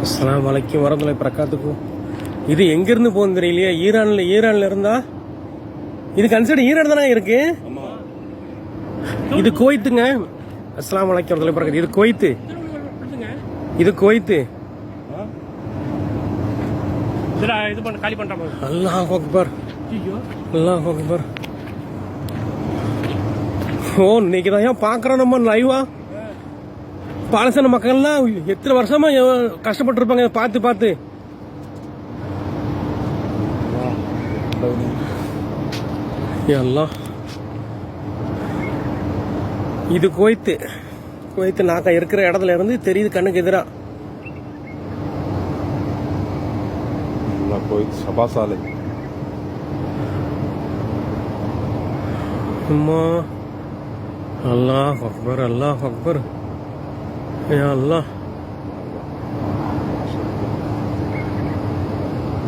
அஸ்ஸலாமு அலைக்கும் வரஹ்மத்துல்லாஹி வபரகாத்துஹு. இது எங்கிருந்து போகுது தெரியலையே. ஈரான்ல இருந்தா இது கன்சிடர் ஈரான் தானே இருக்கு. இது குவைத்துங்க. அஸ்ஸலாமு அலைக்கும் வரஹ்மத்துல்லாஹி வபரகாத்துஹு. இது குவைத்து. இது குவைத்து. அல்லாஹ் அக்பர், அல்லாஹ் அக்பர். ஓ, இன்னைக்கு தான் பாக்குறோம் நம்ம லைவா. பாலஸ்தீன மக்கள்லாம் எத்தனை வருஷமா கஷ்டப்பட்டு இருப்பாங்க பார்த்து பார்த்து. எல்லாம் இது குவைத்து. குவைத்து நாக்க இருக்கிற இடத்துல இருந்து தெரியுது கண்ணுக்கு எதிரா. சபாசாலை அம்மா, அல்லாஹ் அக்பர், அல்லாஹ் அக்பர். அல்லாஹ்,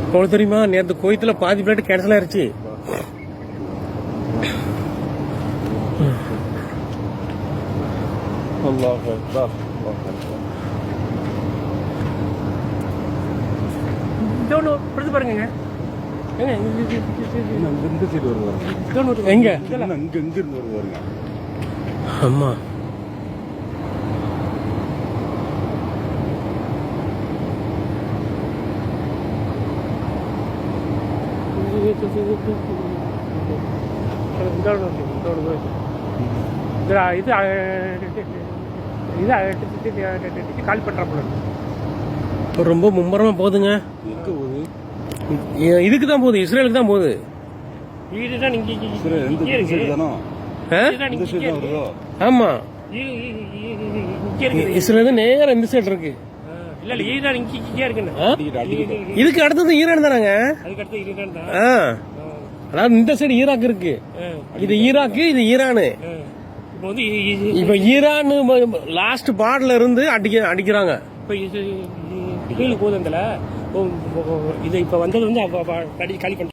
உங்களுக்கு தெரியுமா நேற்று குவைத்துல பாதி பிளேட் கேன்சல் ஆயிருச்சு. அல்லாஹ் அக்பர். பாருங்க எங்க எங்க இருந்து வருவாருங்க. அம்மா, கால் பண்றாப்புல ரொம்ப மும்முரமா போகுதுங்க. எங்க போகுது? இதுக்கு தான் போகுது, இஸ்ரேலுக்கு தான் போகுது. ஆமா, இஸ்ரேல் நேரம் இந்த சைடு இருக்கு. இதுக்கு அடுத்தது ஈரான் தானங்க. அதாவது இந்த சைடு ஈராக் இருக்கு. இது ஈராக்கு, இது ஈரானு. இப்ப ஈரான் லாஸ்ட் பார்டர்ல இருந்து அடிக்கிறாங்க. இப்ப போகுது. இது இப்ப வந்தது வந்து காலி பண்ண